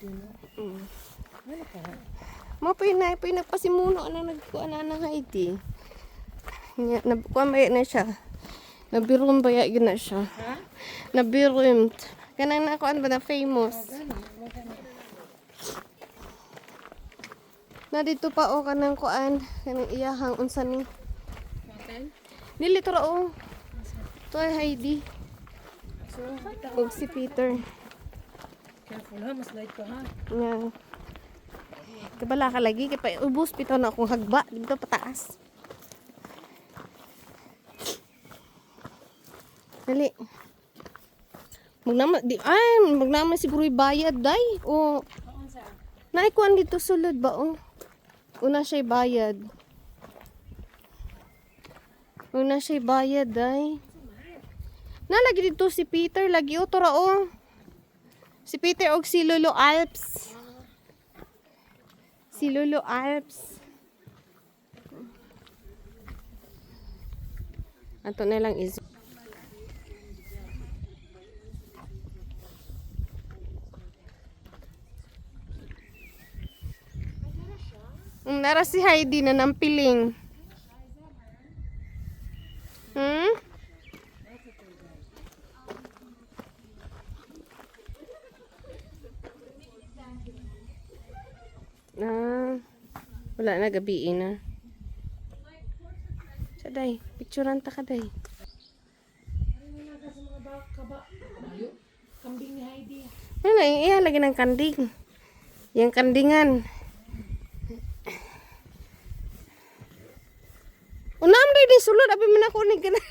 Mm. Mo pinagpasimuno ano nagkuan na ng ID. Nya nabukuan ba na siya. Nabirum ba yun na siya. Ha? Nabirum. Kanang nakuan ba na famous. Na dito pa o kanang kuan kanang iyahang unsa ni. Hotel? Dili to ra o. To ay Heidi. So, Ug si Peter. careful ha, mas light ka ha. Nga. Kabala ka lagi kay pa ubos pito na akong hagba dito pataas. Dali. Magnama siguro bayad day. O naikuan dito sulod ba o. Una siya bayad. Una siya bayad day. Nalagi dito si Peter lagi o tora o. Si Peter og si Lolo Alps. Si Lolo Alps. Ato na lang is. Nara si Heidi na nampiling. Hmm? Wala na gabi na. Saday, picturean ta ka day. Kambing ni Heidi. Ano, iya lagi ng kanding. Yang kandingan. Unam rin ni sulod, abi man ako ni gana.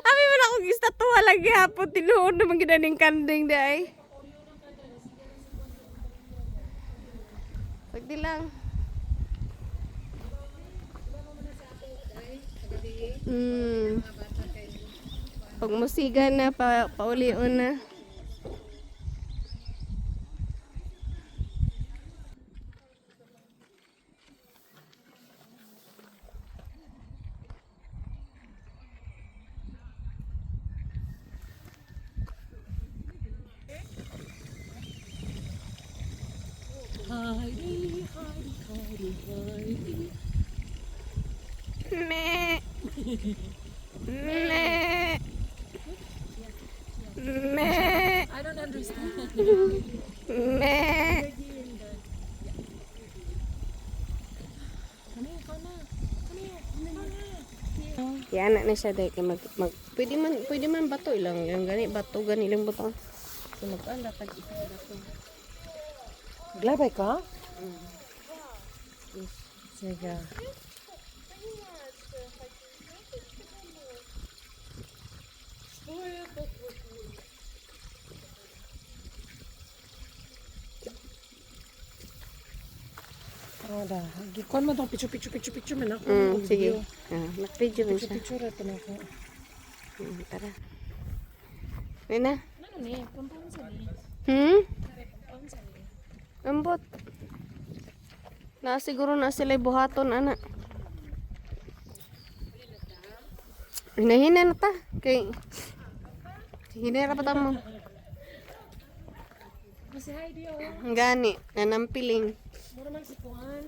Abi man ako gistatwa lagi hapon tinuod naman ginaning kanding day. Pagdi lang. Pag musiga na paulion na. Heidi, Heidi, Heidi, Heidi. Me. Me. Me. I don't understand. Me. Come here, come na. Come here, come na. Yan na siya dahil pwede man bato ilang yung gani bato gani lang bato. So maganda pag isa bato. Glabay ka? Sige. Ada, gikuan mo tong picture man ako. Sige. Nag-video man siya. Picture ito na ako. Tara. May na? Ano ni? Pampang sa ni. Pampang sa ni. Ambot. Siguro na sila buhaton, anak. Hinahina na ta. Kay hinera pa tamo. Si Heidi oh. Gani, nanampiling. Mura man si Kuan.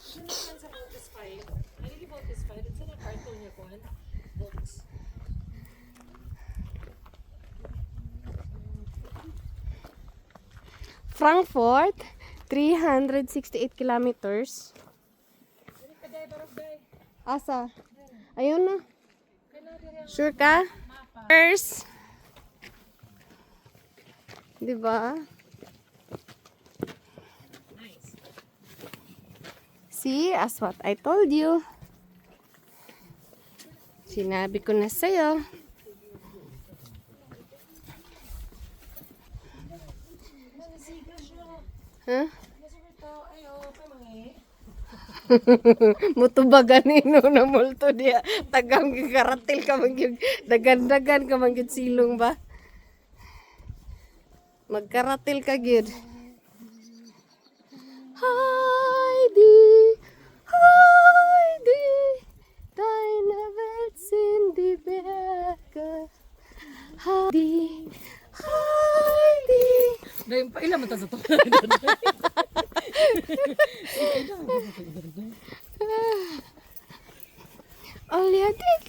Sino man sa Voltes 5? Ano yung Voltes 5? It's na cartoon niya Kuan. Voltes. Frankfurt, 368 kilometers. Asa? Ayun na. Sure ka? First. Diba? See, as what I told you. Sinabi ko na sa'yo. Huh? Mutubagan nino na multo dia. Tagang gigaratil ka magyug. Dagan-dagan ka magyug silong ba? Magkaratil ka gyud. Heidi, Heidi, deine Welt sind die Berge. Heidi, Heidi. Dahil pa ilan mata sa to. Ulihatid.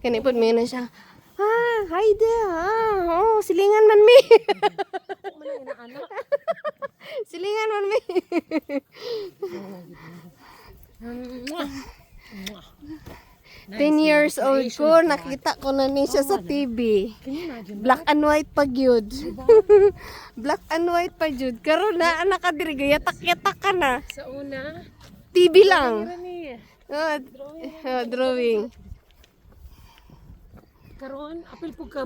Kani po may na siya. Hi there. Oh, silingan man mi. Mana ina-anak. Silingan man mi. Mwah. Mwah. 10 years old ko, nakita ko na ni siya sa TV. Can you imagine? Black and white pa gyud. Black and white pa gyud. Karon na anak ka diri yatak-yatak ka na. Sa una, TV lang. ni Drawing. karon apil po ka.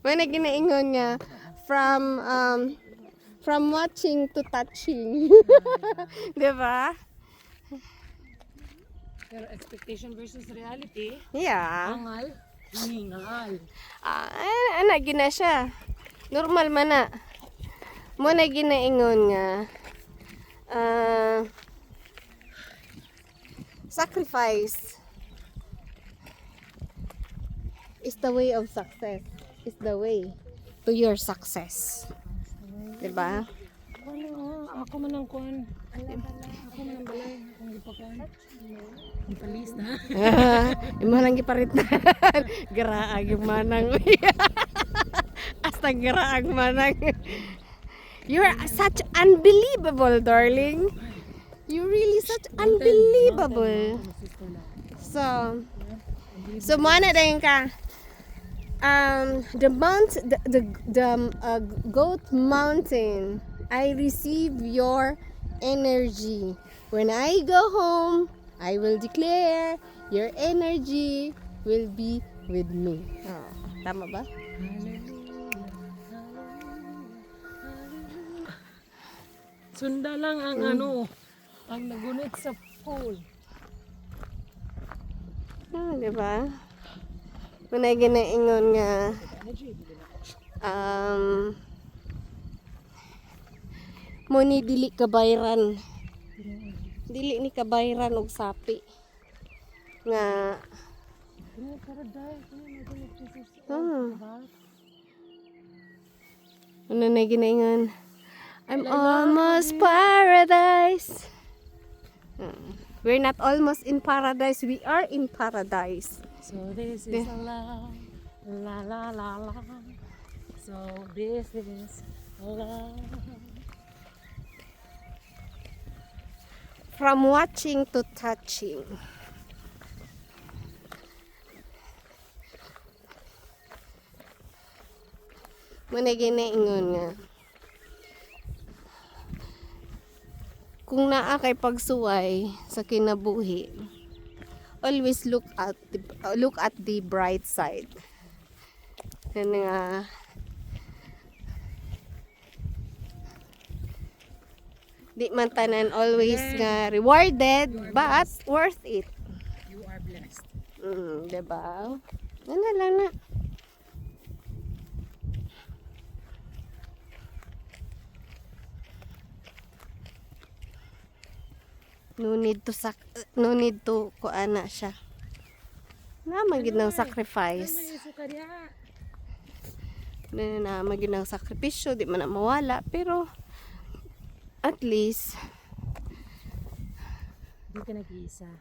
Mana ginaingon nga from watching to touching. 'Di ba? Pero expectation versus reality, Yeah. angal, hingal. Ana gina siya. Normal man na. Mo na ginaingon nga sacrifice is the way of success. Is the way to your success. 'Di ba? Ako man ang kuan. Ako man ang balay. Akong gipakuan. Gipalis na. Imo lang giparit na. Garaag yung manang. Hasta garaag manang. You're such unbelievable, darling. You're really such unbelievable. So mana dayon ka. The goat mountain. I receive your energy. When I go home, I will declare your energy will be with me. Oh, tama ba? Sunda lang ang ang nagunit sa pool. Di ba? Manay ginaingon nga muni dili kabayran. Dili ni kabayran og sapi. Nga ano na ginaingon? I'm almost paradise. We're not almost in paradise. We are in paradise. So this is a love. La la la la. So this is a love. From watching to touching. Muna ginaingon nga. Kung naa kay pagsuway sa kinabuhi, always look at the bright side. Yan nga. Di man tanan always nga rewarded, but worth it. You are blessed. Diba? Ano lang na. No need to kuana siya. Naman gid ng sacrifice. Naman gid ng sakripisyo, di man na mawala, pero at least Hindi ka nag-iisa.